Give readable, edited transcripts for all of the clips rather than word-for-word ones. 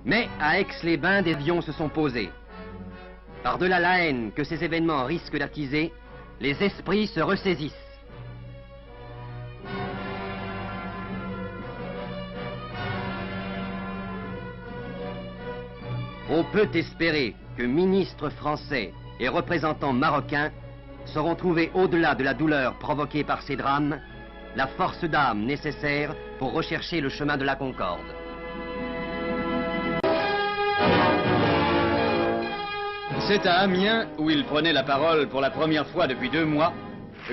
Mais à Aix-les-Bains, des avions se sont posés. Par-delà la haine que ces événements risquent d'attiser, les esprits se ressaisissent. On peut espérer que ministres français et représentants marocains sauront trouver, au-delà de la douleur provoquée par ces drames, la force d'âme nécessaire pour rechercher le chemin de la concorde. C'est à Amiens, où il prenait la parole pour la première fois depuis 2 mois,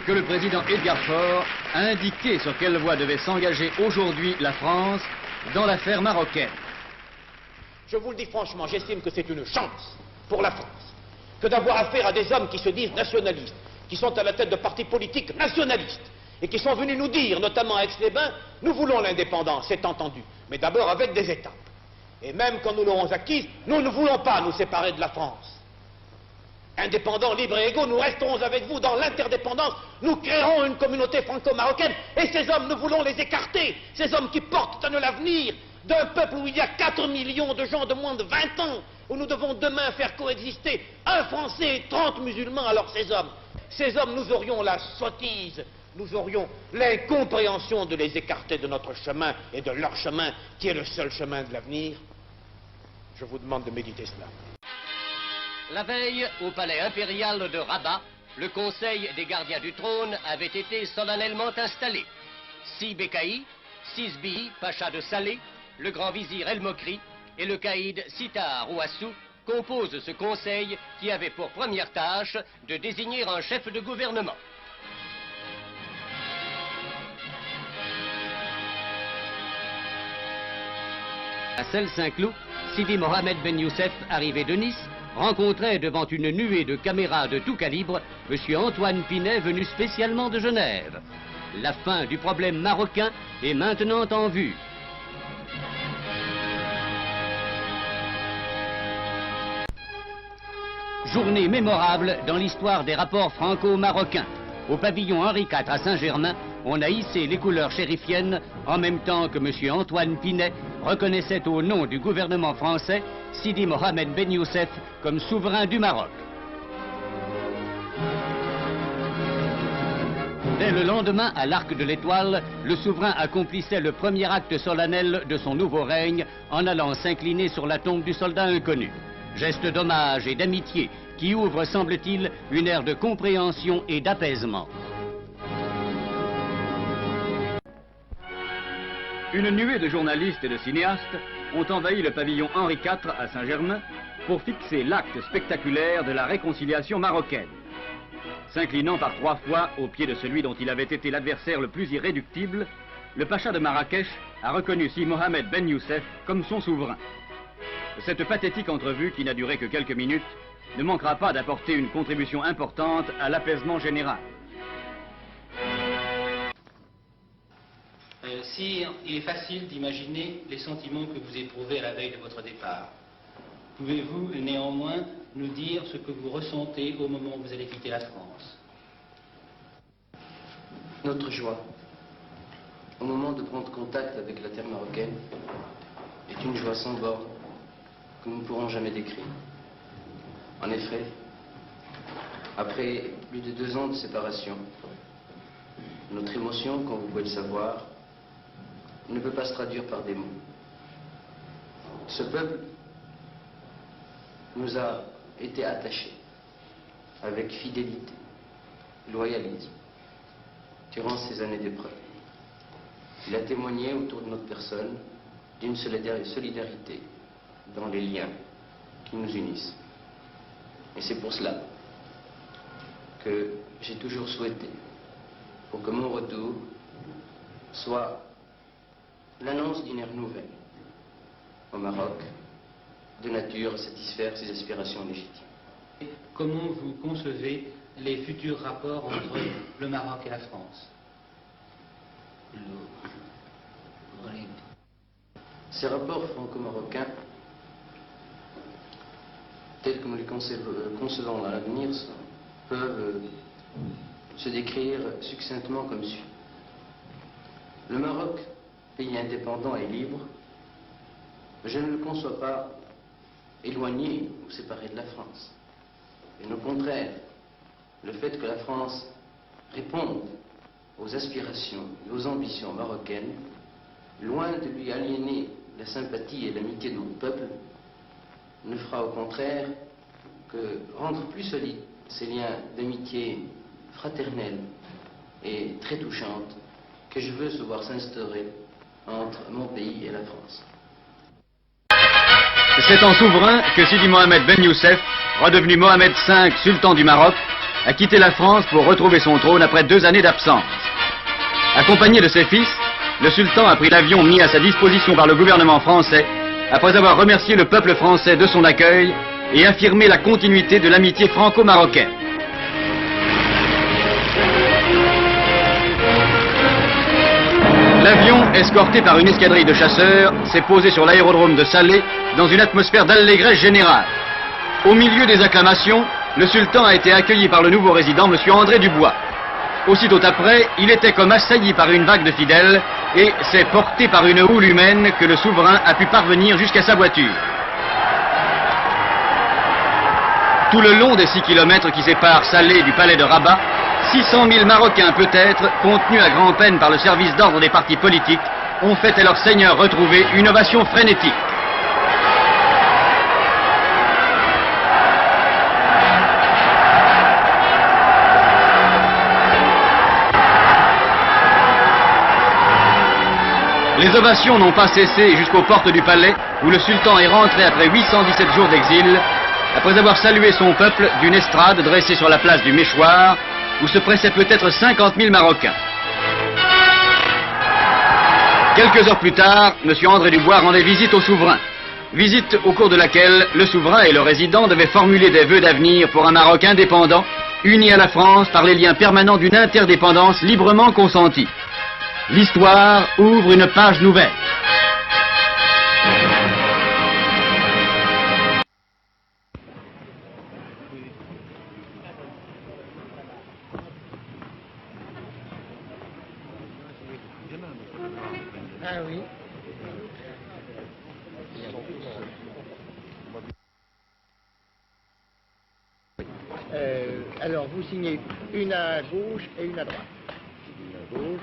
que le président Edgar Faure a indiqué sur quelle voie devait s'engager aujourd'hui la France dans l'affaire marocaine. Je vous le dis franchement, j'estime que c'est une chance pour la France que d'avoir affaire à des hommes qui se disent nationalistes, qui sont à la tête de partis politiques nationalistes, et qui sont venus nous dire, notamment à Aix-les-Bains, nous voulons l'indépendance, c'est entendu, mais d'abord avec des étapes. Et même quand nous l'aurons acquise, nous ne voulons pas nous séparer de la France. Indépendants, libres et égaux, nous resterons avec vous dans l'interdépendance, nous créerons une communauté franco-marocaine, et ces hommes, nous voulons les écarter, ces hommes qui portent à nous l'avenir d'un peuple où il y a 4 millions de gens de moins de 20 ans, où nous devons demain faire coexister un Français et 30 musulmans. Alors ces hommes, nous aurions la sottise, nous aurions l'incompréhension de les écarter de notre chemin et de leur chemin, qui est le seul chemin de l'avenir. Je vous demande de méditer cela. La veille, au palais impérial de Rabat, le conseil des gardiens du trône avait été solennellement installé. 6 Bekaï, 6 Bihi, pacha de Salé, le grand vizir El Mokri et le caïd Sitar Ouassou composent ce conseil qui avait pour première tâche de désigner un chef de gouvernement. À Celles-Saint-Cloud, Sidi Mohamed Ben Youssef, arrivé de Nice, rencontrait devant une nuée de caméras de tout calibre M. Antoine Pinet, venu spécialement de Genève. La fin du problème marocain est maintenant en vue. Journée mémorable dans l'histoire des rapports franco-marocains. Au pavillon Henri IV à Saint-Germain, on a hissé les couleurs chérifiennes en même temps que M. Antoine Pinet reconnaissait au nom du gouvernement français Sidi Mohamed Ben Youssef comme souverain du Maroc. Dès le lendemain, à l'Arc de l'Étoile, le souverain accomplissait le premier acte solennel de son nouveau règne en allant s'incliner sur la tombe du soldat inconnu. Geste d'hommage et d'amitié qui ouvre, semble-t-il, une ère de compréhension et d'apaisement. Une nuée de journalistes et de cinéastes ont envahi le pavillon Henri IV à Saint-Germain pour fixer l'acte spectaculaire de la réconciliation marocaine. S'inclinant par 3 fois au pied de celui dont il avait été l'adversaire le plus irréductible, le pacha de Marrakech a reconnu Sidi Mohamed Ben Youssef comme son souverain. Cette pathétique entrevue, qui n'a duré que quelques minutes, ne manquera pas d'apporter une contribution importante à l'apaisement général. Sire, il est facile d'imaginer les sentiments que vous éprouvez à la veille de votre départ. Pouvez-vous néanmoins nous dire ce que vous ressentez au moment où vous allez quitter la France? Notre joie, au moment de prendre contact avec la terre marocaine, est une joie sans borne que nous ne pourrons jamais décrire. En effet, après plus de 2 ans de séparation, notre émotion, comme vous pouvez le savoir, ne peut pas se traduire par des mots. Ce peuple nous a été attachés avec fidélité, loyalisme, durant ces années d'épreuve. Il a témoigné autour de notre personne d'une solidarité dans les liens qui nous unissent. Et c'est pour cela que j'ai toujours souhaité, pour que mon retour soit l'annonce d'une ère nouvelle au Maroc, de nature à satisfaire ses aspirations légitimes. Comment vous concevez les futurs rapports entre le Maroc et la France? Ces rapports franco-marocains, tels que nous les concevons dans l'avenir, peuvent se décrire succinctement comme suit. Le Maroc, pays indépendant et libre, je ne le conçois pas éloigné ou séparé de la France. Et au contraire, le fait que la France réponde aux aspirations et aux ambitions marocaines, loin de lui aliéner la sympathie et l'amitié de notre peuple, ne fera au contraire que rendre plus solides ces liens d'amitié fraternelle et très touchante que je veux se voir s'instaurer entre mon pays et la France. C'est en souverain que Sidi Mohamed Ben Youssef, redevenu Mohamed V, sultan du Maroc, a quitté la France pour retrouver son trône après 2 années d'absence. Accompagné de ses fils, le sultan a pris l'avion mis à sa disposition par le gouvernement français, après avoir remercié le peuple français de son accueil et affirmé la continuité de l'amitié franco-marocaine. L'avion, escorté par une escadrille de chasseurs, s'est posé sur l'aérodrome de Salé dans une atmosphère d'allégresse générale. Au milieu des acclamations, le sultan a été accueilli par le nouveau résident, M. André Dubois. Aussitôt après, il était comme assailli par une vague de fidèles et s'est porté par une houle humaine que le souverain a pu parvenir jusqu'à sa voiture. Tout le long des 6 kilomètres qui séparent Salé du palais de Rabat, 600 000 Marocains peut-être, contenus à grand-peine par le service d'ordre des partis politiques, ont fait à leur seigneur retrouvé une ovation frénétique. Les ovations n'ont pas cessé jusqu'aux portes du palais, où le sultan est rentré après 817 jours d'exil, après avoir salué son peuple d'une estrade dressée sur la place du Méchoir, où se pressaient peut-être 50 000 Marocains. Quelques heures plus tard, M. André Dubois rendait visite au souverain. Visite au cours de laquelle le souverain et le résident devaient formuler des vœux d'avenir pour un Maroc indépendant, uni à la France par les liens permanents d'une interdépendance librement consentie. L'histoire ouvre une page nouvelle. Ah oui. Alors, vous signez une à gauche et une à droite. Une à gauche.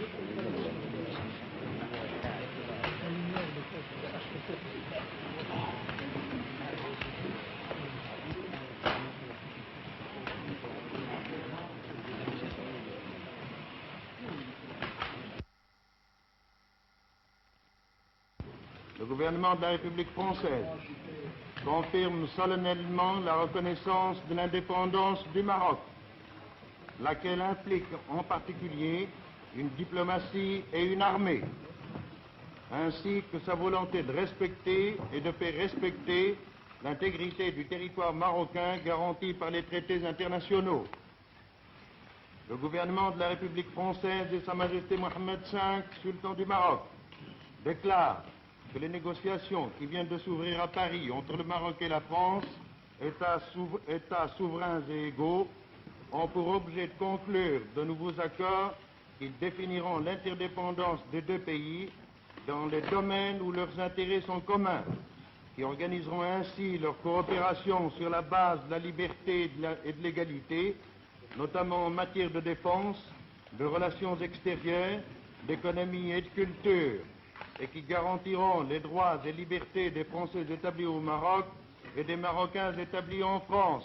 Le gouvernement de la République française confirme solennellement la reconnaissance de l'indépendance du Maroc, laquelle implique en particulier une diplomatie et une armée, ainsi que sa volonté de respecter et de faire respecter l'intégrité du territoire marocain garantie par les traités internationaux. Le gouvernement de la République française et Sa Majesté Mohamed V, sultan du Maroc, déclarent que les négociations qui viennent de s'ouvrir à Paris entre le Maroc et la France, États souverains et égaux, ont pour objet de conclure de nouveaux accords qui définiront l'interdépendance des 2 pays dans les domaines où leurs intérêts sont communs, qui organiseront ainsi leur coopération sur la base de la liberté et de l'égalité, notamment en matière de défense, de relations extérieures, d'économie et de culture, et qui garantiront les droits et libertés des Français établis au Maroc et des Marocains établis en France,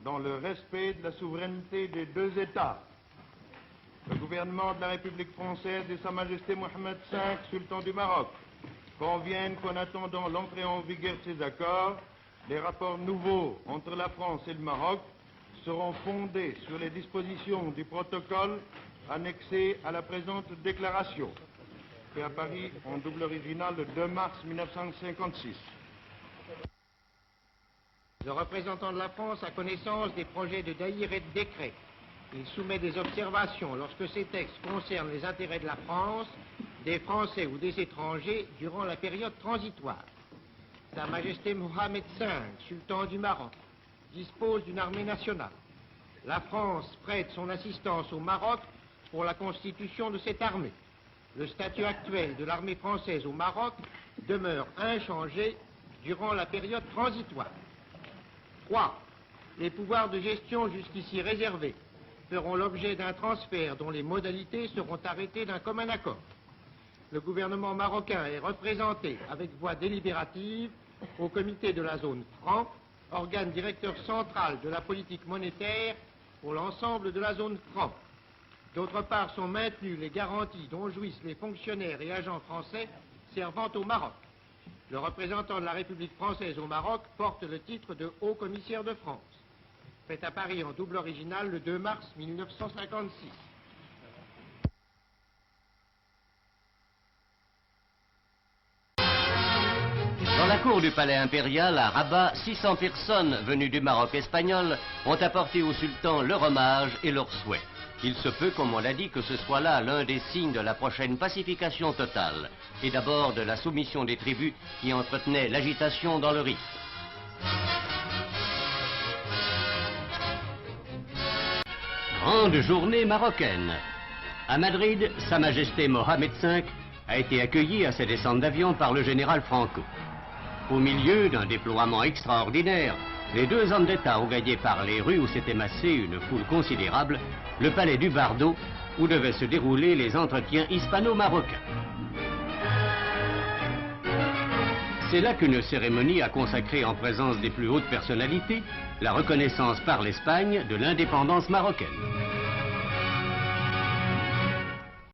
dans le respect de la souveraineté des 2 États. Le gouvernement de la République française et Sa Majesté Mohamed V, sultan du Maroc, conviennent qu'en attendant l'entrée en vigueur de ces accords, les rapports nouveaux entre la France et le Maroc seront fondés sur les dispositions du protocole annexé à la présente déclaration, fait à Paris en double original le 2 mars 1956. Le représentant de la France a connaissance des projets de daïr et de décret. Il soumet des observations lorsque ces textes concernent les intérêts de la France, des Français ou des étrangers durant la période transitoire. Sa Majesté Mohamed V, sultan du Maroc, dispose d'une armée nationale. La France prête son assistance au Maroc pour la constitution de cette armée. Le statut actuel de l'armée française au Maroc demeure inchangé durant la période transitoire. 3. Les pouvoirs de gestion jusqu'ici réservés feront l'objet d'un transfert dont les modalités seront arrêtées d'un commun accord. Le gouvernement marocain est représenté avec voix délibérative au comité de la zone franc, organe directeur central de la politique monétaire pour l'ensemble de la zone franc. D'autre part, sont maintenues les garanties dont jouissent les fonctionnaires et agents français servant au Maroc. Le représentant de la République française au Maroc porte le titre de Haut Commissaire de France. Fait à Paris en double original le 2 mars 1956. Dans la cour du palais impérial à Rabat, 600 personnes venues du Maroc espagnol ont apporté au sultan leur hommage et leurs souhaits. Il se peut, comme on l'a dit, que ce soit là l'un des signes de la prochaine pacification totale, et d'abord de la soumission des tribus qui entretenaient l'agitation dans le Rif. Grande journée marocaine. À Madrid, Sa Majesté Mohamed V a été accueilli à sa descente d'avion par le général Franco. Au milieu d'un déploiement extraordinaire, les deux hommes d'État ont gagné par les rues où s'était massée une foule considérable le palais du Bardo, où devaient se dérouler les entretiens hispano-marocains. C'est là qu'une cérémonie a consacré en présence des plus hautes personnalités la reconnaissance par l'Espagne de l'indépendance marocaine.